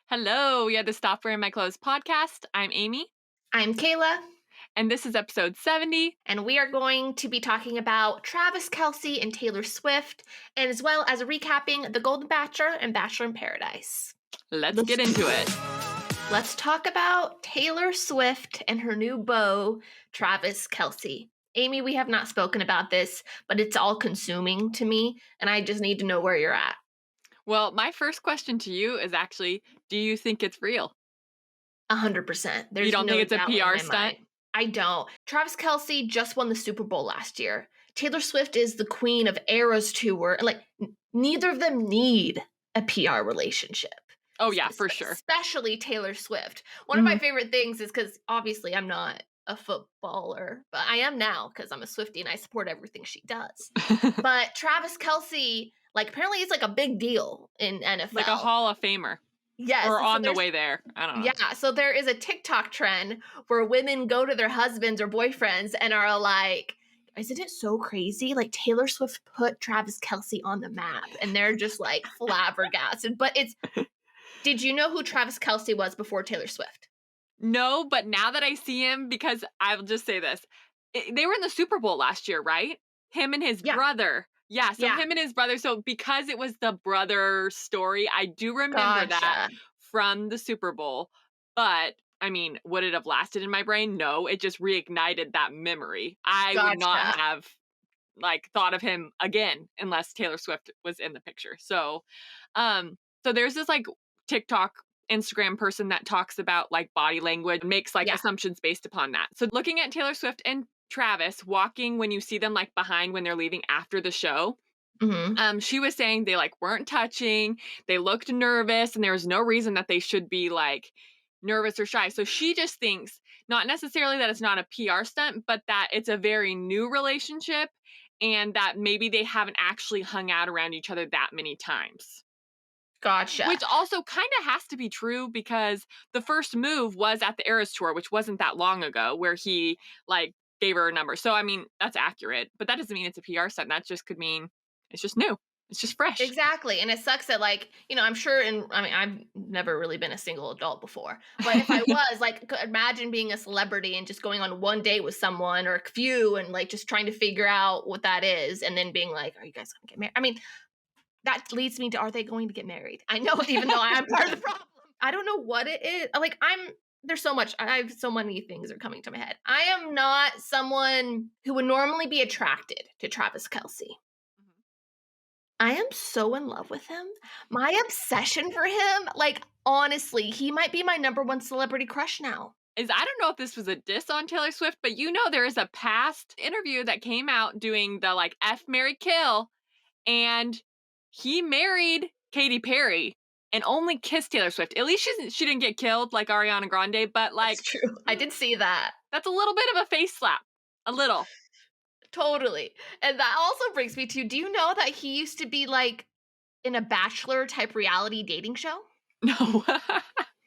Hello, we had the Stop Wearing My Clothes podcast. I'm Amy. I'm Kayla. And this is episode 70. And we are going to be talking about Travis Kelce and Taylor Swift, and as well as recapping The Golden Bachelor and Bachelor in Paradise. Let's get into it. Let's talk about Taylor Swift and her new beau, Travis Kelce. Amy, we have not spoken about this, but it's all consuming to me, and I just need to know where you're at. Well, my first question to you is actually, do you think it's real? 100%. There's you don't no think it's a doubt in PR my stunt? mind. I don't. Travis Kelce just won the Super Bowl last year. Taylor Swift is the queen of Eras Tour. Like, neither of them need a PR relationship. Oh, yeah, for sure. Especially Taylor Swift. One of my favorite things is because obviously I'm not a footballer, but I am now because I'm a Swiftie and I support everything she does. But Travis Kelce, like, apparently it's like a big deal in NFL. Like a Hall of Famer. Yes. Or on the way there. I don't know. Yeah. So there is a TikTok trend where women go to their husbands or boyfriends and are like, isn't it so crazy? Like, Taylor Swift put Travis Kelce on the map, and they're just like flabbergasted. But did you know who Travis Kelce was before Taylor Swift? No, but now that I see him, because I'll just say this, they were in the Super Bowl last year, right? Him and his brother. Yeah, so him and his brother. So because it was the brother story, I do remember that from the Super Bowl. But, I mean, would it have lasted in my brain? No, it just reignited that memory. I would not have, thought of him again unless Taylor Swift was in the picture. So, so there's this, TikTok, Instagram person that talks about, body language, makes, assumptions based upon that. So looking at Taylor Swift and Travis walking when you see them behind when they're leaving after the show. She was saying they weren't touching, they looked nervous, and there was no reason that they should be nervous or shy. So she just thinks not necessarily that it's not a PR stunt, but that it's a very new relationship and that maybe they haven't actually hung out around each other that many times. Gotcha. Which also kind of has to be true because the first move was at the Eras Tour, which wasn't that long ago, where he gave her a number. So, I mean, that's accurate, but that doesn't mean it's a PR stunt. That just could mean it's just new. It's just fresh. Exactly. And it sucks that I'm sure I've never really been a single adult before, but if I was imagine being a celebrity and just going on one date with someone or a few and just trying to figure out what that is. And then being like, are you guys going to get married? I mean, that leads me to, are they going to get married? I know, even though I am part of the problem. I don't know what it is. There's so much. I have so many things are coming to my head. I am not someone who would normally be attracted to Travis Kelce. I am so in love with him. My obsession for him, honestly, he might be my number one celebrity crush now. I don't know if this was a diss on Taylor Swift, but there is a past interview that came out doing the F, marry, kill, and he married Katy Perry and only kissed Taylor Swift. At least she didn't get killed like Ariana Grande, but That's true. I did see that. That's a little bit of a face slap. A little. Totally. And that also brings me to, do you know that he used to be in a Bachelor type reality dating show? No.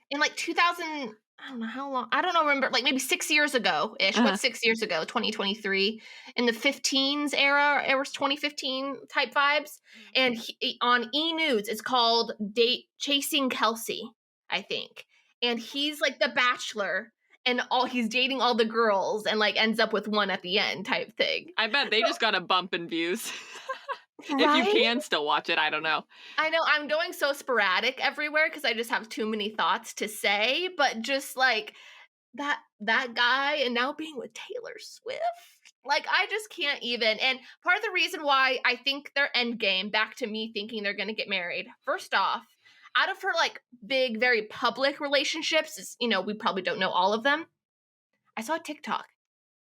In 2000, I don't know how long. I don't know, remember, maybe 6 years ago-ish. What's 6 years ago? 2023. In the 15s era, it was 2015 type vibes. And on E! News, it's called Chasing Kelce, I think. And he's the Bachelor, and he's dating all the girls and ends up with one at the end type thing. I bet they just got a bump in views. Right? If you can still watch it, I don't know. I know I'm going so sporadic everywhere because I just have too many thoughts to say, but just that guy and now being with Taylor Swift, I just can't even. And part of the reason why I think their end game, back to me thinking they're going to get married, first off, out of her big, very public relationships, is, we probably don't know all of them. I saw a TikTok.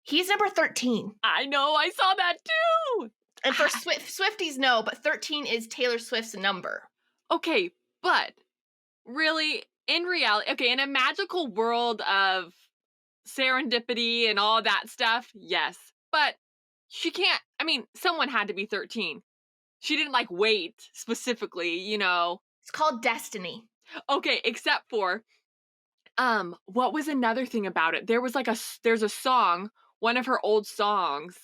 He's number 13. I know, I saw that too. And for Swifties, no, but 13 is Taylor Swift's number. Okay, but really, in reality, in a magical world of serendipity and all that stuff, yes. But she can't, someone had to be 13. She didn't wait specifically, It's called destiny. Okay, except for What was another thing about it? There was like there's a song, one of her old songs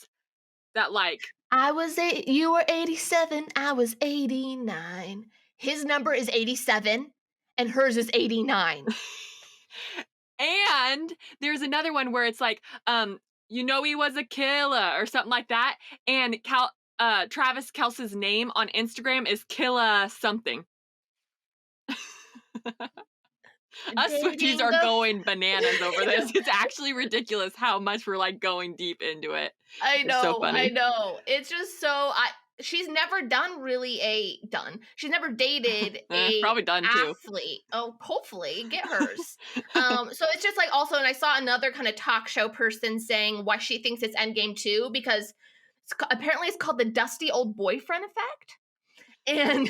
that like You were 87, I was 89. His number is 87 and hers is 89. and there's another one where it's like, you know he was a killer or something like that. And Travis Kelce's name on Instagram is Killa something. Us Swifties Dating are the going bananas over this. It's actually ridiculous how much we're like going deep into it. I It's so know, I funny. know. It's just so she's never done really she's never dated a Probably done too. athlete. Oh, hopefully get hers. So it's just like also, and I saw another kind of talk show person saying why she thinks it's Endgame too, because apparently it's called the dusty old boyfriend effect. And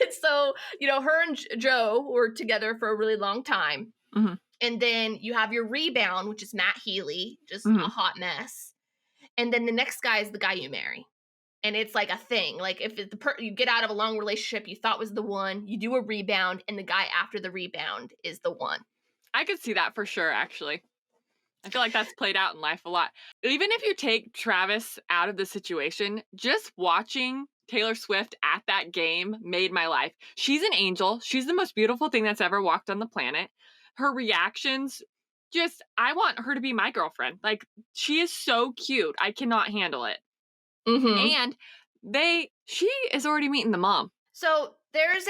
and so, her and Joe were together for a really long time. Mhm, And then you have your rebound, which is Matt Healy, just a mhm. hot mess. And then the next guy is the guy you marry. And it's like a thing. Like if you get out of a long relationship you thought was the one, you do a rebound, and the guy after the rebound is the one. I could see that for sure, actually. I feel like that's played out in life a lot. Even if you take Travis out of the situation, just watching Taylor Swift at that game made my life. She's an angel. She's the most beautiful thing that's ever walked on the planet. Her reactions, I want her to be my girlfriend. Like, she is so cute. I cannot handle it. Mm-hmm. And she is already meeting the mom. So there's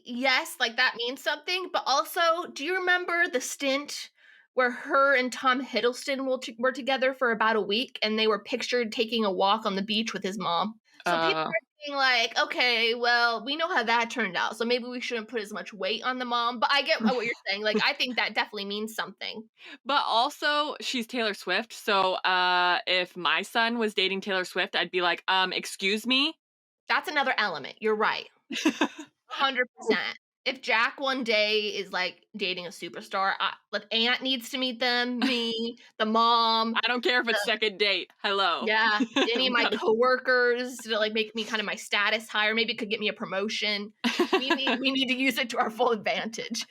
yes, like that means something, but also, do you remember the stint where her and Tom Hiddleston were together for about a week, and they were pictured taking a walk on the beach with his mom? So people Uh, are being like, okay, well, we know how that turned out, so maybe we shouldn't put as much weight on the mom. But I get what you're saying. Like, I think that definitely means something. but also she's Taylor Swift. So if my son was dating Taylor Swift, I'd be like, excuse me. That's another element. You're right. 100%. If Jack one day is, like, dating a superstar, like, aunt needs to meet them, me, the mom, I don't care if it's the second date. Hello. yeah, any of I'm my done. coworkers to, like, make me kind of my status higher. Maybe it could get me a promotion. We need to use it to our full advantage.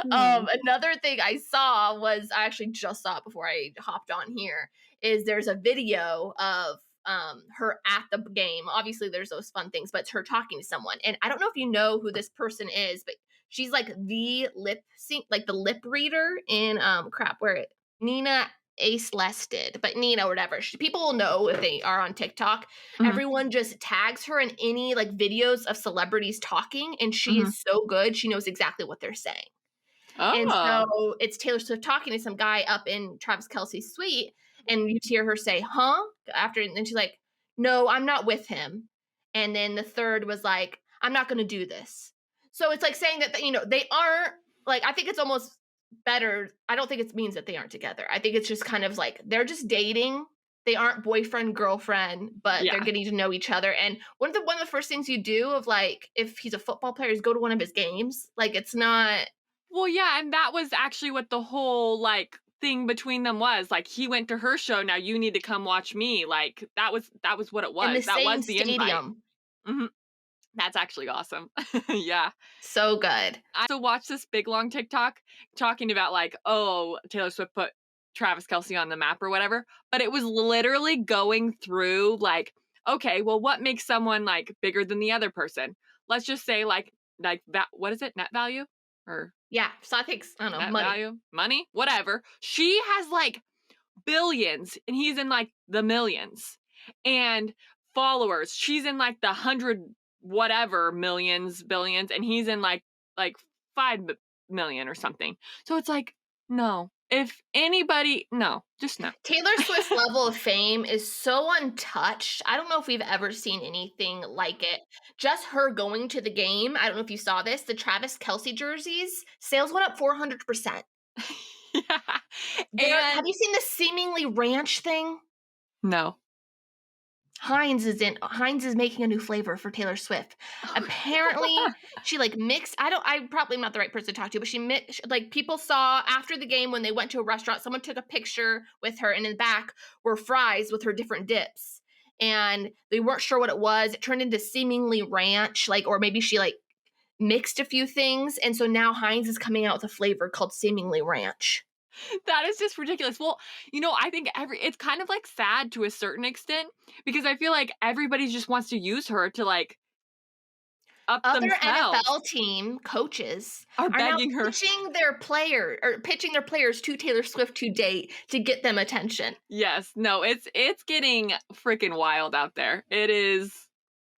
Another thing I saw was I actually just saw it before I hopped on here, is there's a video of her at the game. Obviously there's those fun things, but it's her talking to someone. And I don't know if you know who this person is, but she's like the the lip reader in Nina Ace Lested, but Nina, whatever. People will know if they are on TikTok. Mhm, Everyone just tags her in any like videos of celebrities talking, and she mhm. is so good. She knows exactly what they're saying. And Oh. so it's Taylor Swift talking to some guy up in Travis Kelce's suite, and you hear her say, "Huh?" After, and then she's like, "No, I'm not with him." And then the third was like, "I'm not going to do this." So it's like saying that they aren't, like, I think it's almost better. I don't think it means that they aren't together. I think it's just kind of like they're just dating. They aren't boyfriend girlfriend, but they're Yeah. getting to know each other. And one of the first things you do, of like, if he's a football player, is go to one of his games. Like, it's not. Well, yeah, and that was actually what the whole, like, thing between them was. Like, he went to her show, now you need to come watch me. Like, that was what it In the was. That same was the invite. stadium. Mhm. That's actually awesome. Yeah. So good. I also watched this big long TikTok talking about like, oh, Taylor Swift put Travis Kelce on the map or whatever. But it was literally going through like, okay, well, what makes someone like bigger than the other person? Let's just say like that. What is it? Net value or Yeah, so I think I don't know, net money. value, money, whatever. She has like billions, and he's in like the millions, and followers. She's in like the hundred whatever millions, billions, and he's in like 5 million or something. So it's like, no. If anybody, no, just no. Taylor Swift's level of fame is so untouched. I don't know if we've ever seen anything like it. Just her going to the game, I don't know if you saw this, the Travis Kelce jerseys, sales went up 400%. Yeah. Have And you seen the seemingly ranch thing? no. Heinz is making a new flavor for Taylor Swift. Apparently, she like mixed. I probably am not the right person to talk to, but she mixed, like, people saw after the game when they went to a restaurant, someone took a picture with her, and in the back were fries with her different dips. And they weren't sure what it was. It turned into seemingly ranch, like, or maybe she like mixed a few things, and so now Heinz is coming out with a flavor called Seemingly Ranch. That is just ridiculous. Well, I think it's kind of like sad to a certain extent because I feel like everybody just wants to use her to like up Other themselves. NFL team coaches Are are now begging her. pitching their players to Taylor Swift to date to get them attention. Yes, no, it's getting freaking wild out there. It is.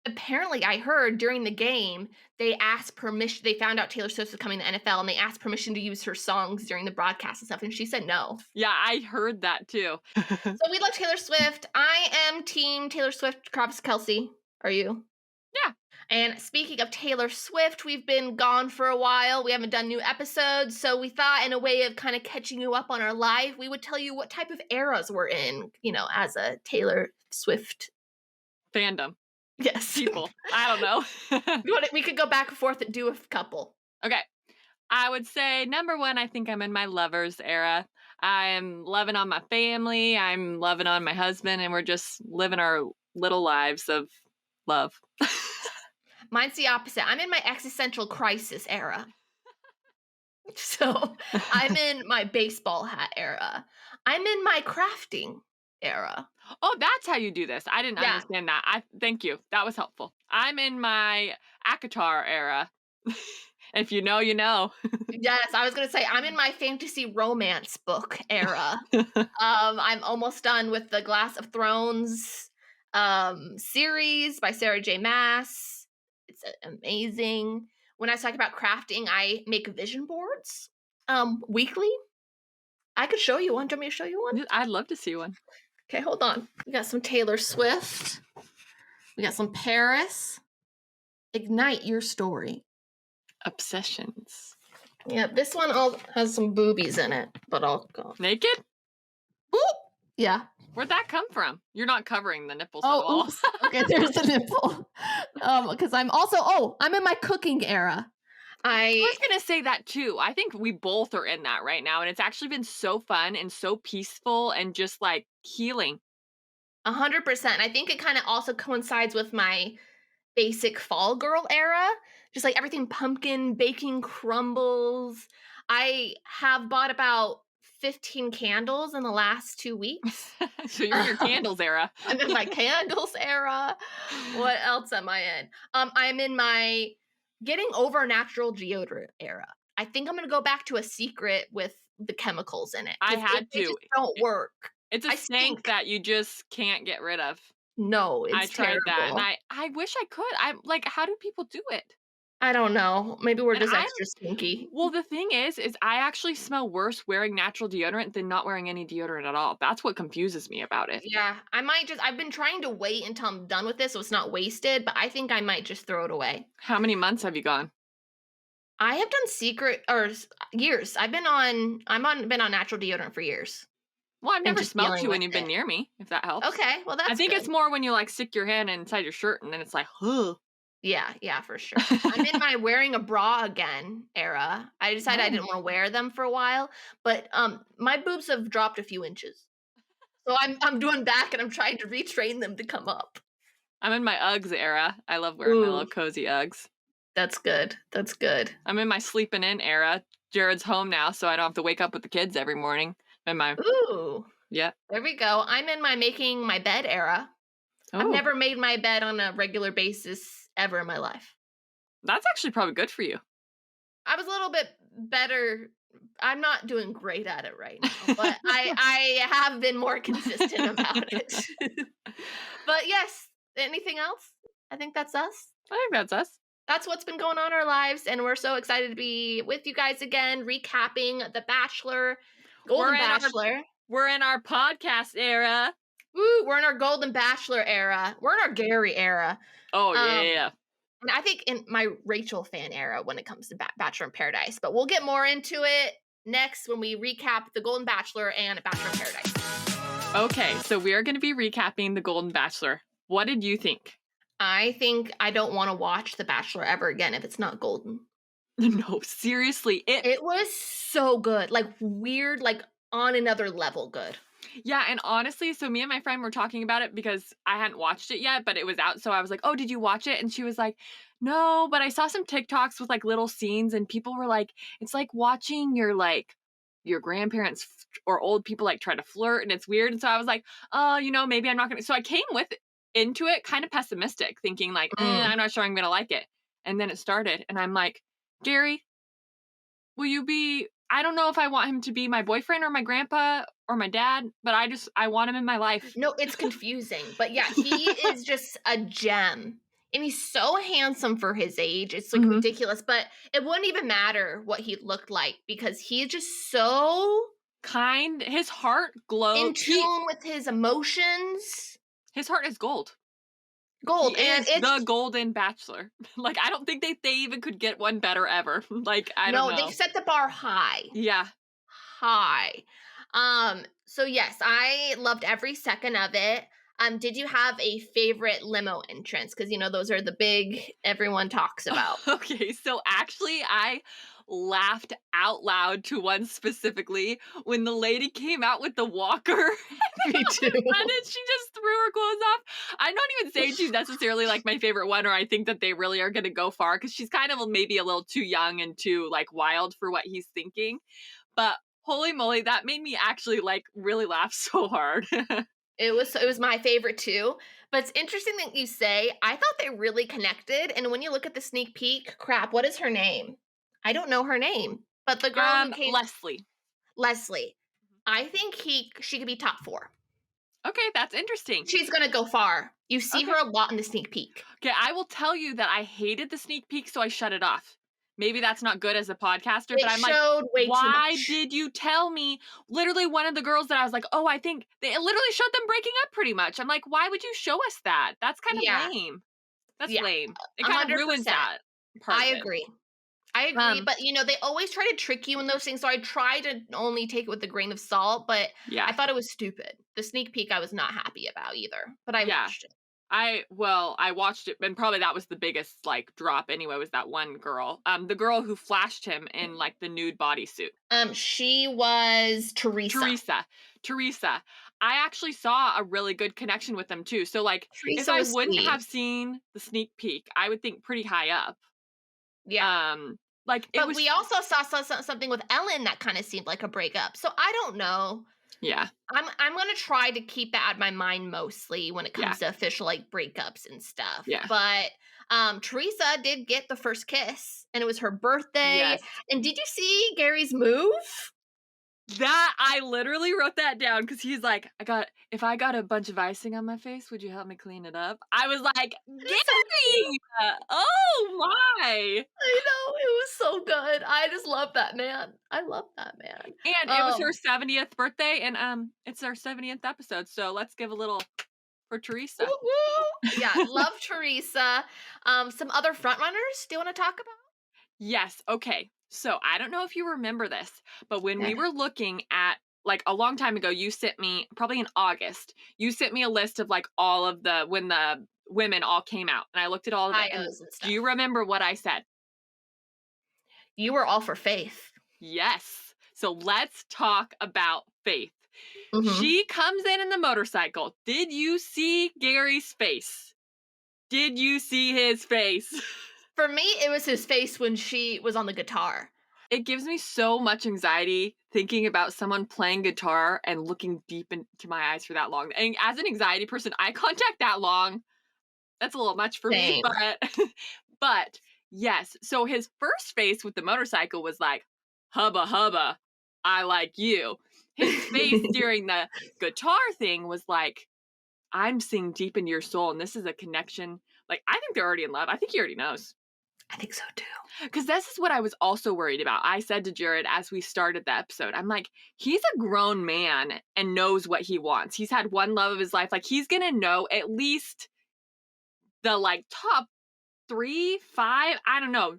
Apparently, I heard during the game, they asked permission. They found out Taylor Swift was coming to the NFL, and they asked permission to use her songs during the broadcast and stuff, and she said no. Yeah, I heard that too. So we love Taylor Swift. I am team Taylor Swift, Travis Kelce. Are you? Yeah. And speaking of Taylor Swift, we've been gone for a while. We haven't done new episodes, so we thought in a way of kind of catching you up on our life, we would tell you what type of eras we're in, as a Taylor Swift Fandom. yes People. I don't know. We could go back and forth and do a couple. Okay. I would say number one, I think I'm in my lovers era. I'm loving on my family. I'm loving on my husband, and we're just living our little lives of love. Mine's the opposite. I'm in my existential crisis era. So I'm in my baseball hat era. I'm in my crafting era. Oh, that's how you do this. I didn't Yeah. understand that. Thank you. That was helpful. I'm in my ACOTAR era. If you know, you know. Yes, I was gonna say I'm in my fantasy romance book era. I'm almost done with the Glass of Thrones series by Sarah J. Maas. It's amazing. When I talk about crafting, I make vision boards weekly. I could show you one. Do you want me to show you one? I'd love to see one. Okay, hold on. We got some Taylor Swift. We got some Paris. Ignite your story. Obsessions. Yeah, this one has some boobies in it, but I'll go. Naked? Boop! Yeah. Where'd that come from? You're not covering the nipples at all. Oops. Okay, there's the nipple. Because I'm in my cooking era. I was going to say that too. I think we both are in that right now. And it's actually been so fun and so peaceful and just like healing. 100%. I think it kind of also coincides with my basic fall girl era. Just like everything pumpkin, baking crumbles. I have bought about 15 candles in the last 2 weeks. So you're in your candles era. I'm in my candles era. What else am I in? I'm in my getting over natural deodorant era. I think I'm going to go back to a secret with the chemicals in it. I had They to. just don't work. It's a stank that you just can't get rid of. No, it's I tried that, terrible. and I wish I could. I'm like, how do people do it? I don't know. Maybe we're And just extra stinky. Well, the thing is I actually smell worse wearing natural deodorant than not wearing any deodorant at all. That's what confuses me about it. Yeah, I've been trying to wait until I'm done with this so it's not wasted, but I think I might just throw it away. How many months have you gone? I have done years. Been on natural deodorant for years. Well, I've never just smelled dealing you when with you've been it. near me, if that helps. Okay, well that's I think good. it's more when you like stick your hand inside your shirt and then it's like, huh. Yeah, for sure. I'm in my wearing a bra again era. I decided I didn't want to wear them for a while, but my boobs have dropped a few inches. So I'm doing back and I'm trying to retrain them to come up. I'm in my Uggs era. I love wearing my little cozy Uggs. That's good. That's good. I'm in my sleeping in era. Jared's home now, so I don't have to wake up with the kids every morning. Ooh. Yeah. There we go. I'm in my making my bed era. Oh. I've never made my bed on a regular basis ever in my life. That's actually probably good for you. I was a little bit better. I'm not doing great at it right now, but I have been more consistent about it. But yes, anything else? I think that's us. I think that's us. That's what's been going on in our lives, and we're so excited to be with you guys again, recapping The Bachelor, Golden Bachelor. We're in our podcast era. Woo, we're in our Golden Bachelor era. We're in our Gerry era. Oh, yeah. And I think in my Rachel fan era when it comes to Bachelor in Paradise. But we'll get more into it next when we recap The Golden Bachelor and Bachelor in Paradise. Okay, so we are going to be recapping The Golden Bachelor. What did you think? I think I don't want to watch The Bachelor ever again if it's not golden. No, seriously. It was so good. Like weird, like on another level good. Yeah, and honestly, so me and my friend were talking about it because I hadn't watched it yet, but it was out. So I was like, "Oh, did you watch it?" And she was like, "No, but I saw some TikToks with like little scenes and people were like, it's like watching your grandparents or old people like try to flirt and it's weird." And so I was like, "Oh, maybe I'm not going to." So I came into it kind of pessimistic, thinking like, Mm. I'm not sure I'm going to like it." And then it started and I'm like, "Gerry, will you be I don't know if I want him to be my boyfriend or my grandpa or my dad, but I want him in my life." No, it's confusing, but yeah, he is just a gem, and he's so handsome for his age, it's, like, Mhm. ridiculous, but it wouldn't even matter what he looked like because he's just so Kind, his heart glow in he tune with his emotions. his heart is gold. Gold, He and is the it's golden bachelor. Like, I don't think they even could get one better ever. Like, I don't no, they've know. set the bar high. Yeah. High. So yes, I loved every second of it. Did you have a favorite limo entrance? Because those are the big everyone talks about. Okay, so actually, I laughed out loud to one specifically when the lady came out with the walker Me too. and then she just threw her clothes off. I'm not even saying she's necessarily like my favorite one, or I think that they really are going to go far because she's kind of maybe a little too young and too like wild for what he's thinking. But holy moly, that made me actually like really laugh so hard. It was my favorite too. But it's interesting that you say. I thought they really connected. And when you look at the sneak peek, crap, what is her name? I don't know her name. But the girl who came, Leslie. Leslie. I think she could be top 4. Okay, that's interesting. She's gonna go far. You see her Okay. a lot in the sneak peek. Okay, I will tell you that I hated the sneak peek, so I shut it off. Maybe that's not good as a podcaster, but It I'm like, showed way too why much. did you tell me? Literally, one of the girls that I was like, oh, I think they literally showed them breaking up pretty much. I'm like, why would you show us that? That's kind of Yeah, lame. That's yeah, lame. It kind of ruins 100%. that part I of it. agree. I agree, Um, but they always try to trick you in those things. So I try to only take it with a grain of salt, but I yeah, thought it was stupid. The sneak peek I was not happy about either, but I yeah. watched it. I watched it, and probably that was the biggest like drop anyway. Was that one girl? The girl who flashed him in like the nude bodysuit. She was Teresa. Teresa. Teresa. I actually saw a really good connection with them too. So, like, if Teresa I was wouldn't sweet. have seen the sneak peek, I would think pretty high up. Yeah. Um, like it But was we also saw something with Ellen that kind of seemed like a breakup. So I don't know. yeah, I'm gonna try to keep that out of my mind mostly when it yeah, comes to official like breakups and stuff. yeah. But Teresa did get the first kiss, and it was her birthday. Yes. And did you see Gary's move? That I literally wrote that down because he's like, if I got a bunch of icing on my face, would you help me clean it up? I was like, It's so cute. Gary! Oh my. I know it was so good. I just love that man. I love that man. And it was her Um, 70th birthday, and it's our 70th episode. So let's give a little for woo Teresa. woo. Yeah, love Teresa. Some other frontrunners. Do you want to talk about? Yes. Okay. So I don't know if you remember this, but when we Okay. were looking at like a long time ago, you sent me probably in August, you sent me a list of like all of the when the women all came out. And I looked at all of it. And Bios and do you stuff. remember what I said? You were all for Faith. Yes. So let's talk about Faith. Mhm. She comes in the motorcycle. Did you see Gary's face? Did you see his face? For me, it was his face when she was on the guitar. It gives me so much anxiety thinking about someone playing guitar and looking deep into my eyes for that long. And as an anxiety person, eye contact that long, that's a little much for me, Same. but but yes. So his first face with the motorcycle was like, "Hubba hubba, I like you." His face during the guitar thing was like, "I'm seeing deep into your soul and this is a connection." Like I think they're already in love. I think he already knows. I think so too. Because this is what I was also worried about. I said to Jared as we started the episode, I'm like, he's a grown man and knows what he wants. He's had one love of his life. Like, he's going to know at least the like top 3, 5. I don't know.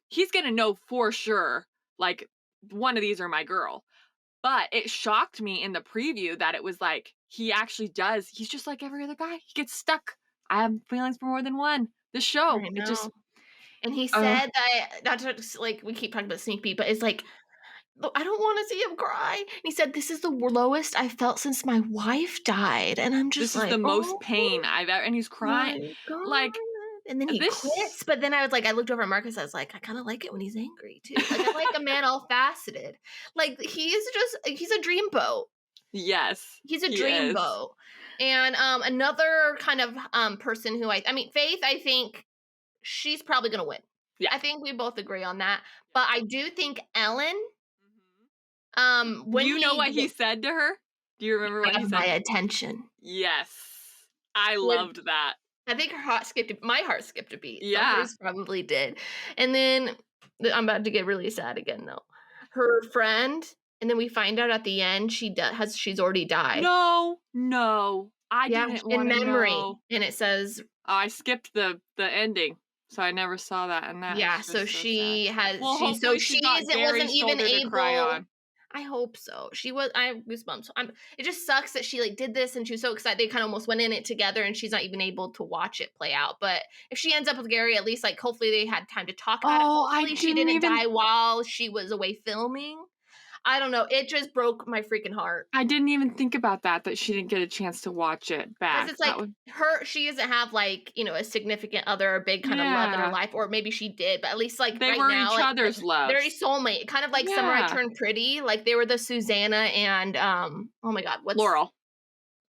He's going to know for sure, like, one of these are my girl. But it shocked me in the preview that it was like, he actually does. He's just like every other guy. He gets stuck. I have feelings for more than one. The show, I it just, know. And he uh, said that not to like we keep talking about sneak peek, but it's like I don't wanna see him cry. And he said, "This is the lowest I felt since my wife died." And I'm just This is the like, most "Oh pain I've ever, and he's crying. my god." Like, And then he this quits, but then I was like I looked over at Marcus, I was like, "I kinda like it when he's angry too." Like, I like a man all faceted. Like, he's a dreamboat. Yes, He's a he is. dreamboat. And, another kind of, person who I mean, Faith, I think she's probably gonna win. Yeah. I think we both agree on that, but I do think Ellen, Do when you know he what he said to her? Do you remember what he have my said? attention. Yes. I Would loved that. I think my heart skipped a beat, so Yeah. hers probably did. And then I'm about to get really sad again though. Her friend, and then we find out at the end she's already died. No, no, I Yeah, didn't in wanna memory, know. and it says Oh, I skipped the ending, so I never saw that, and that is yeah, so just so sad. she has Well, she so hopefully she she's got isn't wasn't Gerry's even shoulder to cry able. on. I hope so. I have goosebumps. It just sucks that she, like, did this and she was so excited they kinda almost went in it together and she's not even able to watch it play out, but if she ends up with Gerry, at least, like, hopefully they had time to talk about it. Oh, I Hopefully she didn't didn't even die while she was away filming. I don't know, it just broke my freaking heart. I didn't even think about that she didn't get a chance to watch it 'Cause back. it's That like would she doesn't have, like, a significant other or big kind of love in her yeah. life, or maybe she did, but at least, like, They right were now, each like, other's they're a loves. soulmate, kind of like Summer I Yeah. Turned Pretty, like, they were the Susanna and, oh my god, what's Laurel.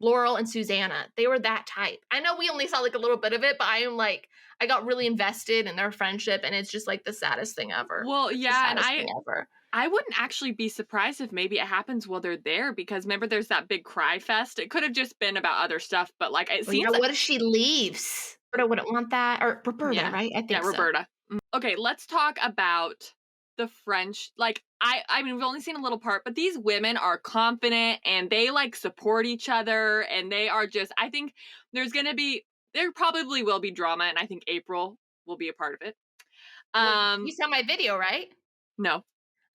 Laurel and Susanna. They were that type. I know we only saw, like, a little bit of it, but I got really invested in their friendship, and it's just, like, the saddest thing ever. Well, It's the yeah, and saddest thing ever. I wouldn't actually be surprised if maybe it happens while they're there because remember there's that big cry fest? It could have just been about other stuff, but, like, it Well, yeah, seems like what if she leaves? Roberta wouldn't want that, or Roberta, yeah. right? I Yeah, think so. Roberta. Okay, let's talk about the French like, I mean, we've only seen a little part, but these women are confident, and they, like, support each other, and they are just I think there probably will be drama, and I think April will be a part of it. Well, you Um, saw my video, right? no.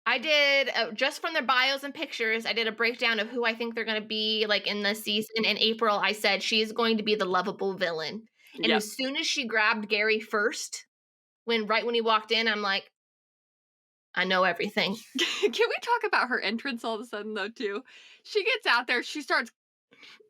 I did, just from their bios and pictures, I did a breakdown of who I think they're gonna be, like, in this season. In April, I said she's going to be the lovable villain, and Yep. as soon as she grabbed Gerry first, right when he walked in, I'm like, "I know everything." Can we talk about her entrance all of a sudden though too? She gets out there, she starts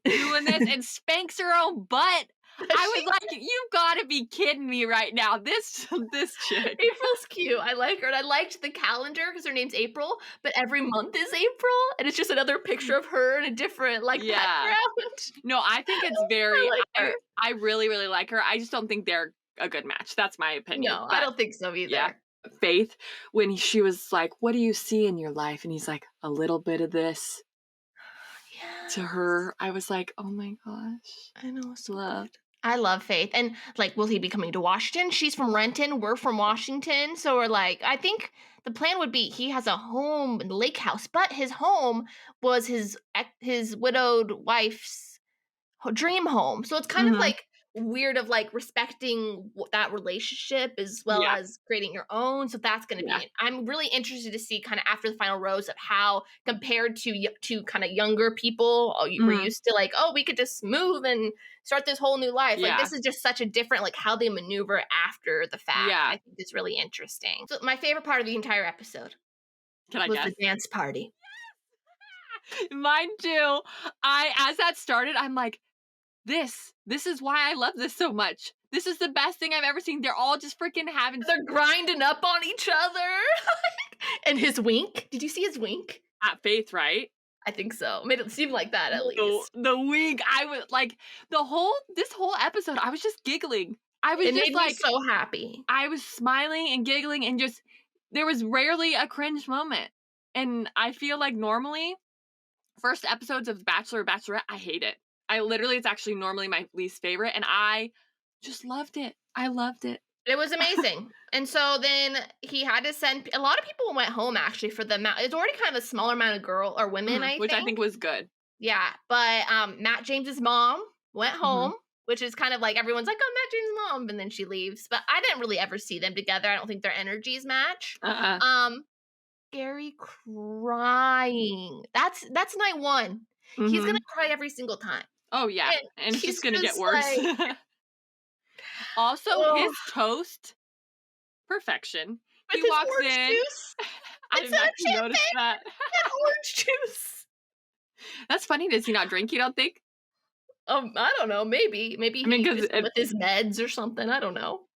doing this and spanks her own butt. I was She like, "You've gotta be kidding me right now. This this chick." April's cute, I like her, and I liked the calendar because her name's April, but every month is April, and it's just another picture of her in a different, like, Yeah. background. No, I think it's I very like her. I really, really like her. I just don't think they're a good match. That's my opinion. No, I But don't think so yeah. either. Faith, when she was like, "What do you see in your life?" And he's like, "A little bit of this." To Yes. her, I was like, "Oh my gosh. I know, so Love." good. I love Faith, and, like, will he be coming to Washington? She's from Renton, we're from Washington, so we're like I think the plan would be he has a home in the lake house, but his home was his widowed wife's dream home. So it's kind of Mhm. like weird of like respecting that relationship as well Yeah. as creating your own. So that's going to Yeah. be. I'm really interested to see kind of after the final rose of how compared to kind of younger people, we're Mhm. used to like, oh, we could just move and start this whole new life. Like Yeah. this is just such a different like how they maneuver after the fact. Yeah. I think is really interesting. So my favorite part of the entire episode Can I was the guess? dance party. Mine too. As that started, I'm like, this is why I love this so much. This is the best thing I've ever seen. They're all just freaking having They're grinding up on each other. And his wink. Did you see his wink? at Faith, right? I think so. Made it seem like that at The least. the wig, I was like this whole episode, I was just giggling. I was It just made me like so happy. I was smiling and giggling and just there was rarely a cringe moment. And I feel like normally first episodes of Bachelor or Bachelorette, I hate it. I literally it's actually normally my least favorite and I just loved it. I loved it. It was amazing. And so then he had to send a lot of people went home actually for the amount. It's already kind of a smaller amount of girl or women, I Which I think. think was good. Yeah. But Matt James's mom went Mhm. home, which is kind of like everyone's like, oh, Matt James' mom, and then she leaves. But I didn't really ever see them together. I don't think their energies match. Uh-uh. Gary crying. That's night one. He's gonna Mhm. cry every single time. Oh, yeah, And and it's just he's gonna get just worse. like, Also, oh, his toast, perfection. with He his walks orange in. juice. I Instead didn't of actually notice champagne, that. he had orange juice. That's funny. Does he not drink, you don't think? I don't know, maybe I mean, he 'cause used them it with his meds or something, I don't know.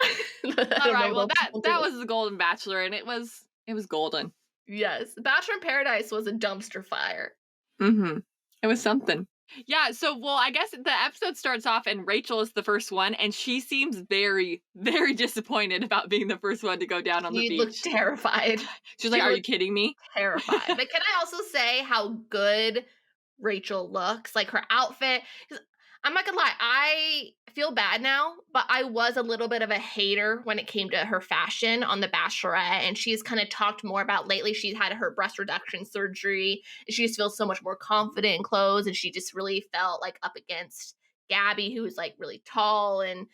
I don't know alright, what well, those that people that do. was The Golden Bachelor, and it was golden. Yes, Bachelor in Paradise was a dumpster fire. Mhm. It was something. Yeah, so, well, I guess the episode starts off and Rachel is the first one, and she seems very, very disappointed about being the first one to go down on the She looked beach. terrified. She's like, She "Are you looked kidding me?" terrified. But can I also say how good Rachel looks? Like her outfit. 'Cause I'm not gonna lie, I feel bad now, but I was a little bit of a hater when it came to her fashion on The Bachelorette. And she's kind of talked more about lately. She's had her breast reduction surgery. And she just feels so much more confident in clothes. And she just really felt like up against Gabby, who's like really tall and,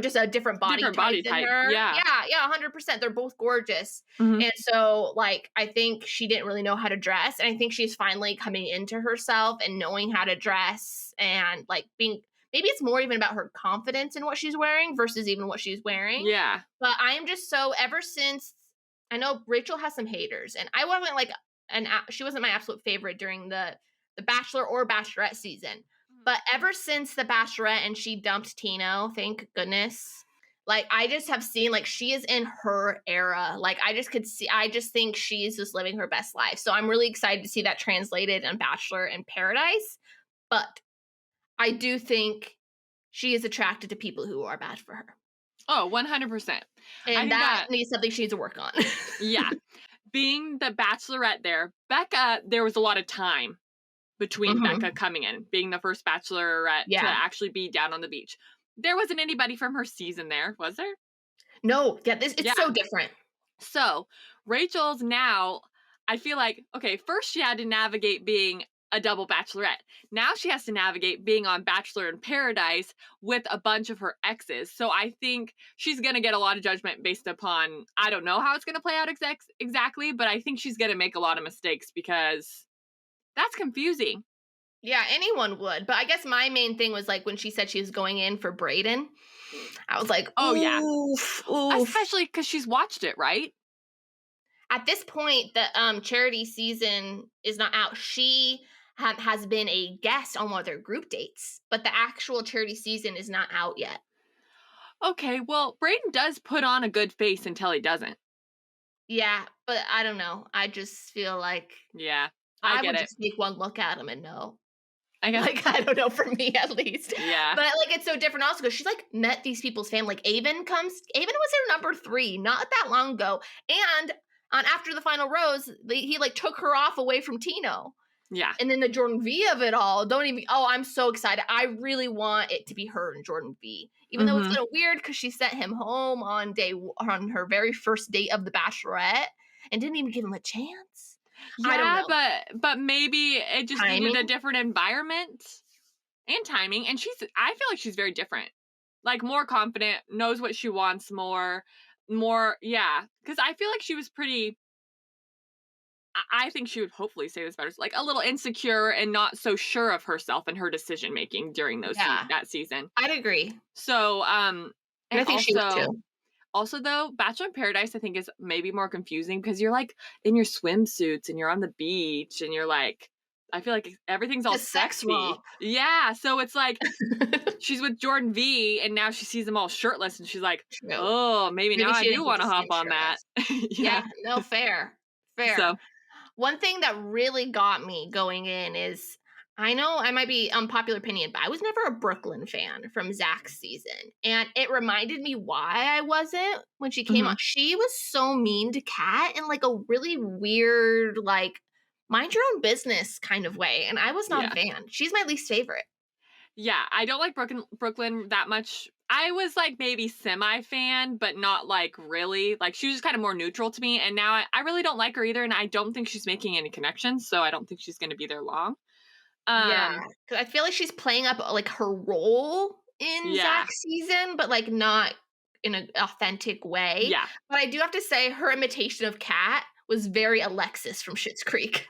just a different body Different type body than type, her. yeah. Yeah, 100%. They're both gorgeous. Mhm. And so, like, I think she didn't really know how to dress. And I think she's finally coming into herself and knowing how to dress and, like, maybe it's more even about her confidence in what she's wearing versus even what she's wearing. Yeah. But I am just so, ever since, I know Rachel has some haters, and I wasn't like, she wasn't my absolute favorite during the Bachelor or Bachelorette season. Mhm. But ever since the Bachelorette and she dumped Tino, thank goodness, like, I just have seen, like, she is in her era. Like, I just think she's just living her best life. So I'm really excited to see that translated in Bachelor in Paradise. But I do think she is attracted to people who are bad for her. Oh, 100%. I And think that that needs something she needs to work on. yeah. Being the bachelorette there, Becca, there was a lot of time between Becca Mhm. coming in, being the first bachelorette to Yeah. actually be down on the beach. There wasn't anybody from her season there, was there? No, yeah, it's Yeah. so different. So, Rachel's now, I feel like, okay, first she had to navigate being a double bachelorette. Now she has to navigate being on Bachelor in Paradise with a bunch of her exes. So I think she's going to get a lot of judgment based upon, I don't know how it's going to play out exactly, but I think she's going to make a lot of mistakes because that's confusing. Yeah, anyone would. But I guess my main thing was, like, when she said she was going in for Brayden, I was like, Oh, yeah. oof, oof. Especially because she's watched it, right? At this point, the charity season is not out. She has been a guest on one of their group dates, but the actual charity season is not out yet. Okay, well, Brayden does put on a good face until he doesn't. Yeah, but I don't know. I just feel like Yeah, I I get would it. just take one look at him and know. I guess, Like, I don't know, for me at least. yeah. But, like, it's so different also because she's, like, met these people's family. Like, Avon was her number 3 not that long ago, and on After the Final Rose, he, like, took her off away from Tino. Yeah. And then the Jordan V of it all, don't even I'm so excited. I really want it to be her and Jordan V. Even though it's Mhm. kind of weird because she sent him home on her very first date of The Bachelorette and didn't even give him a chance. I don't Yeah, know. but maybe it just needed a Timing? different environment and timing, and I feel like she's very different. Like, more confident, knows what she wants more yeah, because I feel like she was pretty I think she would hopefully say this better, like, a little insecure and not so sure of herself and her decision making during Yeah, that season. I'd agree. So, And and I think she would too. also, though, Bachelor in Paradise, I think, is maybe more confusing because you're, like, in your swimsuits and you're on the beach and you're, like I feel like everything's all The sex romp. sexy. Yeah, so it's like, she's with Jordan V, and now she sees them all shirtless, and she's like, True. "Oh, maybe now Maybe I she do didn't get wanna to see hop him on that." shirtless. Yeah. Yeah, no, fair. Fair. So One thing that really got me going in is I know I might be unpopular opinion, but I was never a Brooklyn fan from Zach's season. And it reminded me why I wasn't when she came on. mhm. She was so mean to Kat in, like, a really weird, like, mind your own business kind of way. And I was not a Yeah. fan. She's my least favorite. Yeah, I don't like Brooklyn that much. I was, like, maybe semi-fan, but not, like, really. Like, she was just kinda more neutral to me, and now I really don't like her either, and I don't think she's making any connections, so I don't think she's gonna be there long. Yeah, Um, because I feel like she's playing up, like, her role in yeah. Zach's season, but, like, not in an authentic way. Yeah. But I do have to say her imitation of Kat was very Alexis from Schitt's Creek.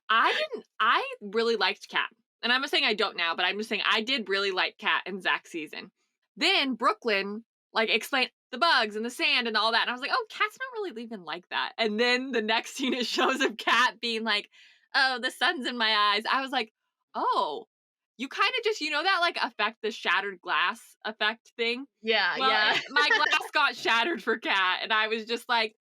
I really liked Kat, and I'm not saying I don't now, but I'm just saying I did really like Kat in Zach's season. Then Brooklyn like explain the bugs and the sand and all that. And I was like, oh, Kat's not really leaving like that. And then the next scene it shows of Kat being like, oh, the sun's in my eyes. I was like, oh, you kind of just, that like effect, the shattered glass effect thing. Yeah, Well, yeah. my glass got shattered for Kat, and I was just like,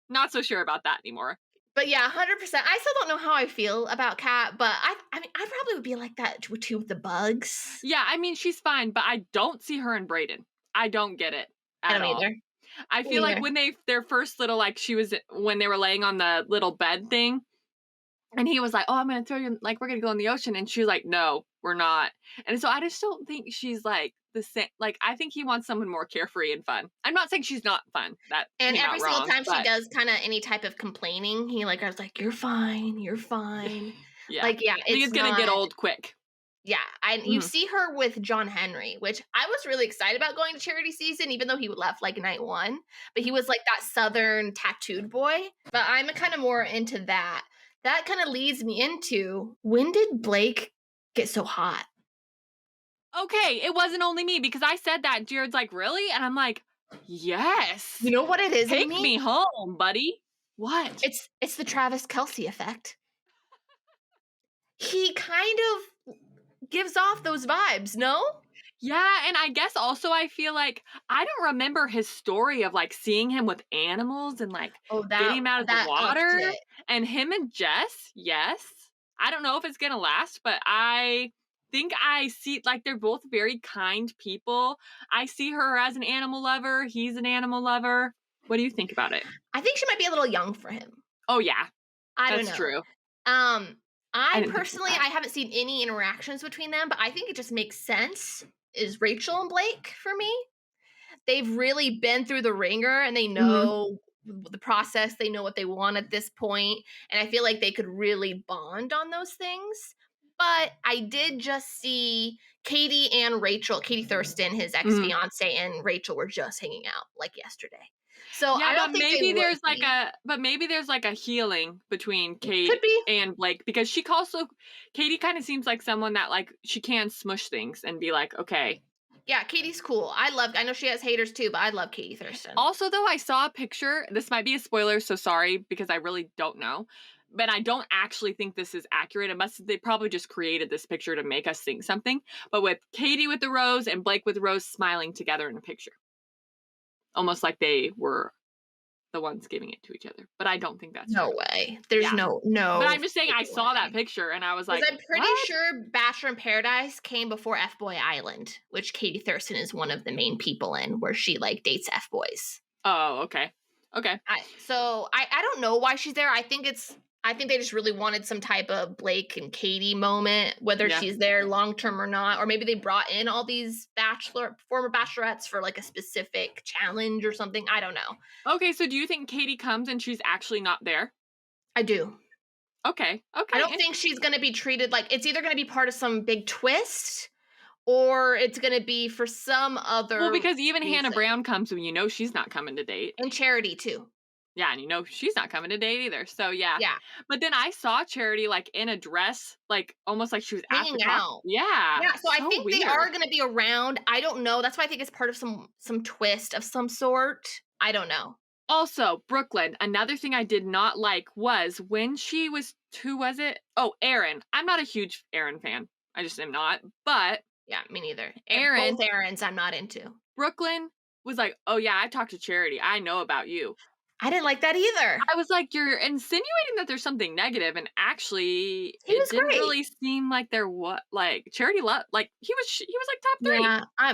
not so sure about that anymore. But yeah, 100%. I still don't know how I feel about Kat, but I mean, I probably would be like that too with the bugs. Yeah, I mean, she's fine, but I don't see her and Brayden. I don't get it I at don't all. either. I Me feel like neither. when their first little, like, when they were laying on the little bed thing, and he was like, oh, I'm going to throw you, like, we're going to go in the ocean. And she was like, no, we're not. And so I just don't think she's like the same. Like, I think he wants someone more carefree and fun. I'm not saying she's not fun. That And came every out single wrong, time she but does kind of any type of complaining, he like I was like, "You're fine, you're fine." yeah. Like, yeah, I think it's it's going to not. get old quick. Yeah, and you Mhm. see her with John Henry, which I was really excited about going to charity season, even though he left like night one. But he was like that southern tattooed boy. But I'm kind of more into that. That kind of leads me into when did Blake get so hot? Okay, it wasn't only me because I said that. Jared's like, really? And I'm like, You yes. know what it is, Take Amy? me home, buddy. What? It's the Travis Kelce effect. He kind of gives off those vibes, no? Yeah, and I guess also I feel like I don't remember his story of like seeing him with animals and like Oh, getting him out of the that upped water. it. And him and Jess, yes. I don't know if it's gonna last, but I think I see like they're both very kind people. I see her as an animal lover. He's an animal lover. What do you think about it? I think she might be a little young for him. Oh yeah, I don't that's know. true. Um, I I didn't think about personally, that. I haven't seen any interactions between them, but I think it just makes sense. Is Rachel and Blake for me? They've really been through the ringer and they Mhm. know the process. They know what they want at this point, and I feel like they could really bond on those things. But I did just see Katie and Rachel, Katie Thurston, his ex Mhm. fiance, and Rachel were just hanging out like yesterday. So Yeah, I don't think they would be. maybe there's like a healing between Could Kate be. and Blake because Katie kind of seems like someone that like she can smush things and be like, okay. Yeah, Katie's cool. I know she has haters too, but I love Katie Thurston. Also, though, I saw a picture. This might be a spoiler, so sorry because I really don't know. But I don't actually think this is accurate. They probably just created this picture to make us think something. But with Katie with the rose and Blake with the rose smiling together in a picture. Almost like they were the ones giving it to each other. But I don't think that's No true. way. There's Yeah. But no I'm just saying I freaking saw that way. picture and I was Because like, I'm pretty "What?" sure Bachelor in Paradise came before F Boy Island, which Katie Thurston is one of the main people in, where she like dates F boys. Oh, okay. Okay. I don't know why she's there. I think they just really wanted some type of Blake and Katie moment, whether Yeah. she's there long term or not, or maybe they brought in all these former bachelorettes for like a specific challenge or something. I don't know. Okay, so do you think Katie comes and she's actually not there? I do. Okay. I Okay, don't think she's interesting. gonna be treated like it's either gonna be part of some big twist or it's gonna be for some Well, other because even Hannah reason. Brown comes when you know she's not coming to date. And Charity too. Yeah, and you know she's not coming to date either. So yeah. Yeah, But then I saw Charity like in a dress, like almost like she was at the hanging cock. out. Yeah. Yeah, so I So think they are weird. gonna be around. I don't know. That's why I think it's part of some twist of some sort. I don't know. Also, Brooklyn, another thing I did not like was when she was who was it? Oh, Aaron. I'm not a huge Aaron fan. I just am not. But Yeah, me neither. Aaron, Both errands I'm not into. Brooklyn was like, "Oh yeah, I talked to Charity. I know about you." I didn't like that either. I was like, "You're insinuating that there's something negative, and actually, He it was didn't great. really seem like there was like Charity love like he was like top 3."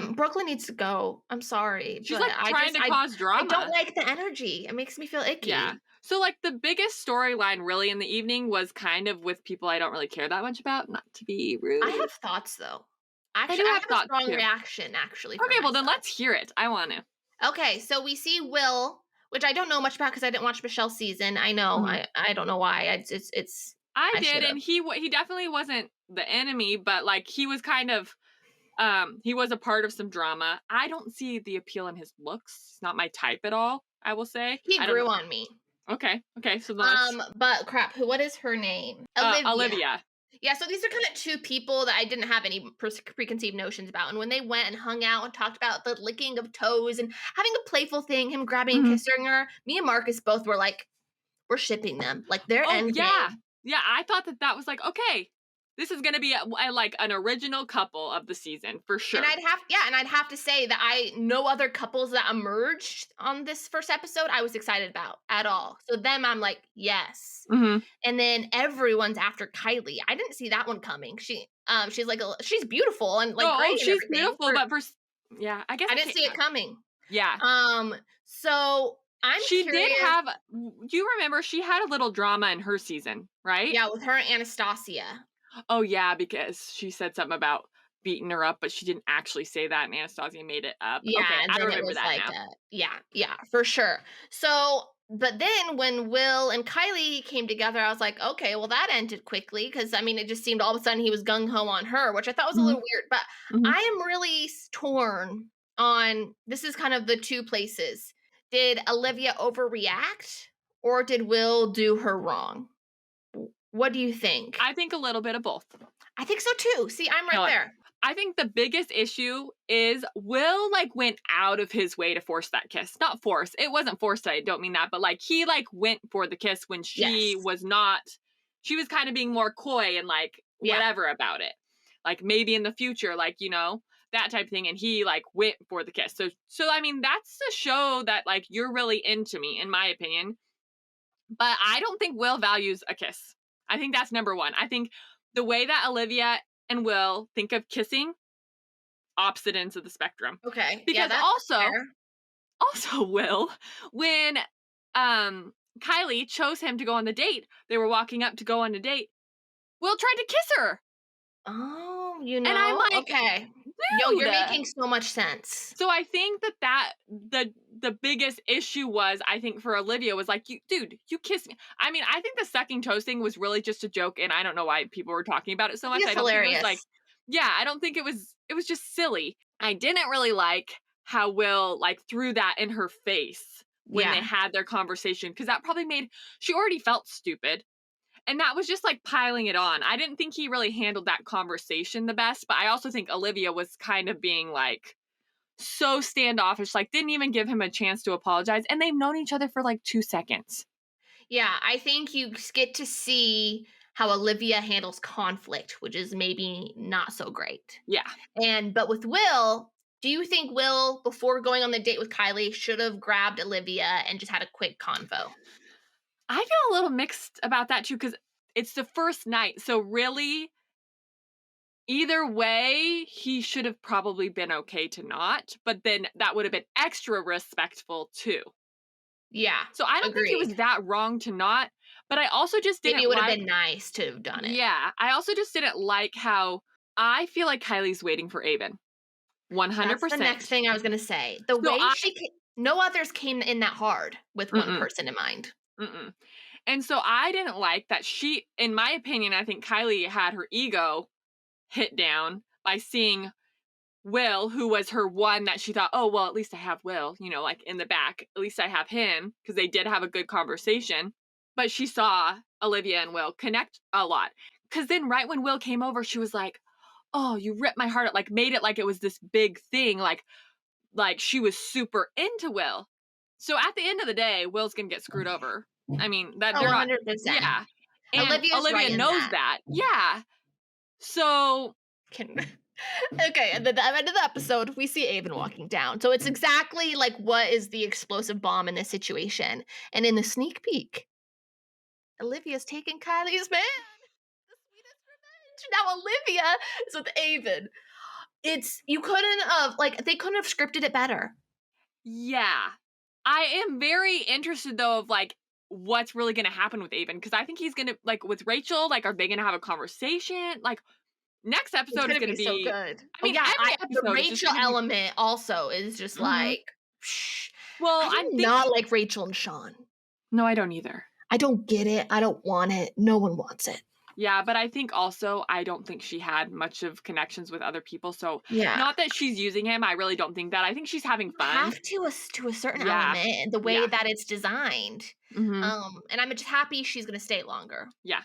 Yeah, Brooklyn needs to go. I'm sorry, She's but like trying to cause I don't drama. like the energy. It makes me feel Yeah. icky. So like the biggest storyline really in the evening was kind of with people I don't really care that much about, not to be I rude. have thoughts though. I Actually, do I have have a thoughts strong too. reaction actually for Okay, well then myself. let's hear it. I want to. Okay, so we see Will, which I don't know much about because I didn't watch Michelle's season. I know, Mhm. I don't know why. I I did, should have. and he definitely wasn't the enemy, but like he was kind of he was a part of some drama. I don't see the appeal in his looks. He's not my type at all, I will say. He I don't know. grew on me. Okay. Okay, so then let's But crap, what is her name? Olivia. Olivia. Yeah, so these are kind of two people that I didn't have any preconceived notions about. And when they went and hung out and talked about the licking of toes and having a playful thing, him grabbing and Mhm. kissing her, me and Marcus both were like, we're shipping them. Like their Oh, end yeah. game. Yeah, I thought that that was like, "Okay, this is gonna be like, an original couple of the season for And sure." I'd have to say that no other couples that emerged on this first episode I was excited about at all. So them I'm like, yes. Mhm. And then everyone's after Kylie. I didn't see that one coming. She's like she's beautiful and like Oh, great and she's everything. beautiful, but yeah, I guess I I didn't can't see it coming. yeah. So I'm She did curious. have do you remember she had a little drama in her season, right? Yeah, with her and Anastasia. Oh, yeah, because she said something about beating her up, but she didn't actually say that, and Anastasia made it up. Yeah, Okay, and I then it remember was that like now. yeah, for sure. So, but then when Will and Kylie came together, I was like, okay, well that ended quickly because I mean, it just seemed all of a sudden he was gung ho on her, which I thought was a Mhm, little weird. But mhm. I am really torn on this is kind of the two places. Did Olivia overreact or did Will do her wrong? What do you think? I think a little bit of both. I think so too. See, I'm right Like, there. I think the biggest issue is Will, like, went out of his way to force that kiss. Not force, it wasn't forced, I don't mean that, but, like, he, like, went for the kiss when she Yes. was not she was kinda being more coy and, like, Yeah. whatever about it. Like, maybe in the future, like, that type of thing, and he, like, went for the kiss. So, I mean, that's a show that, like, you're really into me, in my opinion, but I don't think Will values a kiss. I think that's number 1. I think the way that Olivia and Will think of kissing opposite ends of the spectrum. Okay. Yeah, Because that's also fair. also Will, when Kylie chose him to go on the date, they were walking up to go on a date. Will tried to kiss her. Oh, And I'm like, okay. Yo, dude. you're making so much sense. So I think that the biggest issue was I think for Olivia was like, you dude, you kissed me. I mean, I think the sucking toes thing was really just a joke, and I don't know why people were talking about it so I much. think I it's don't think it was like hilarious. yeah, I don't think it was just silly. I didn't really like how Will like threw that in her face when they Yeah. had their conversation because that probably made she already felt stupid. And that was just like piling it on. I didn't think he really handled that conversation the best, but I also think Olivia was kind of being like so standoffish, like didn't even give him a chance to apologize. And they've known each other for like 2 seconds. Yeah, I think you get to see how Olivia handles conflict, which is maybe not so great. Yeah. But with Will, do you think Will, before going on the date with Kylie, should have grabbed Olivia and just had a quick convo? I feel a little mixed about that too, because it's the first night. So really, either way, he should have probably been okay to not, but then that would have been extra respectful too. Yeah, So I don't think he was agreed. that wrong to not, but I also just Maybe it didn't would have like been nice to have done it. yeah, I also just didn't like how I feel like Kylie's waiting for Avon. That's the next 100%. thing I was gonna say. The So way I no others came in that hard with one mm-mm, person in mind. mm-mm. And so I didn't like that she in my opinion, I think Kylie had her ego hit down by seeing Will, who was her one that she thought, "Oh, well, at least I have Will, like in the back. At least I have him," because they did have a good conversation. But she saw Olivia and Will connect a lot. Because then right when Will came over, she was like, "Oh, you ripped my heart out," like made it like it was this big thing, like she was super into Will. So at the end of the day, Will's gonna get screwed over. I mean, that Oh, they're not 100%. yeah. And Olivia's Olivia right in knows that. that. Yeah. So Can Okay, and then at the end of the episode, we see Avon walking down. So it's exactly like what is the explosive bomb in this situation. And in the sneak peek, Olivia's taking Kylie's man. The sweetest revenge. Now Olivia is with Avon. It's you couldn't have like they couldn't have scripted it better. yeah. I am very interested though of like what's really gonna happen with Avon because I think he's gonna like with Rachel, like are they gonna have a conversation? Like next It's episode is gonna gonna be so be good. I Oh mean, yeah, every the episode is just Rachel gonna be element also is just mhm. like psh, Well, I I'm do thinking not like Rachel and Sean. no, I don't either. I don't get it. I don't want it. No one wants it. Yeah, but I think also I don't think she had much of connections with other people. So Yeah. not that she's using him. I really don't think that. I think she's having You fun. have to a certain Yeah. element and the way Yeah. that it's designed. Hmm. And I'm just happy she's gonna stay longer. Yeah.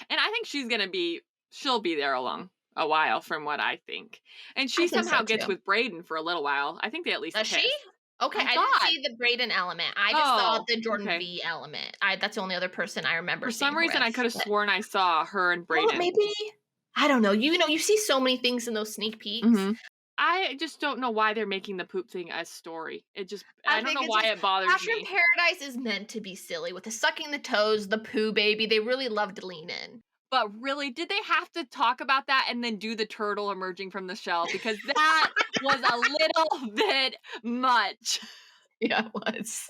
And I think she's gonna be she'll be there a while from what I think. And I she think so somehow gets too. with Brayden for a little while. I think they at least Does she? kiss. Okay, I I didn't thought. see the Brayden element. I just saw Oh, the Jordan okay. V element. That's the only other person I remember For seeing some her reason, I with. could have But sworn I saw her and well, Brayden. maybe I don't know. You see so many things in those sneak peeks. Mhm. I just don't know why they're making the poop thing a story. I I don't think know it's why just it bothers Bachelor in me. Paradise is meant to be silly with the sucking the toes, the poo baby. They really love to lean in. But really, did they have to talk about that and then do the turtle emerging from the shell? Because that was a little bit much. Yeah, it was.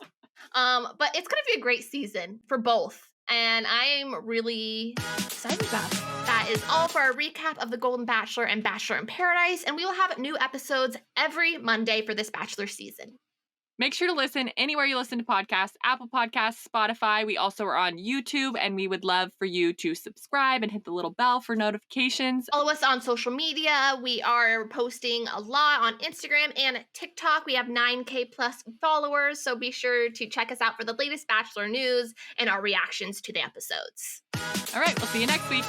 But it's gonna be a great season for both, and I'm really excited about it. That is all for our recap of the Golden Bachelor and Bachelor in Paradise, and we will have new episodes every Monday for this Bachelor season. Make sure to listen anywhere you listen to podcasts, Apple Podcasts, Spotify. We also are on YouTube, and we would love for you to subscribe and hit the little bell for notifications. Follow us on social media. We are posting a lot on Instagram and TikTok. We have 9K plus followers, so be sure to check us out for the latest Bachelor news and our reactions to the episodes. All right, we'll see you next week.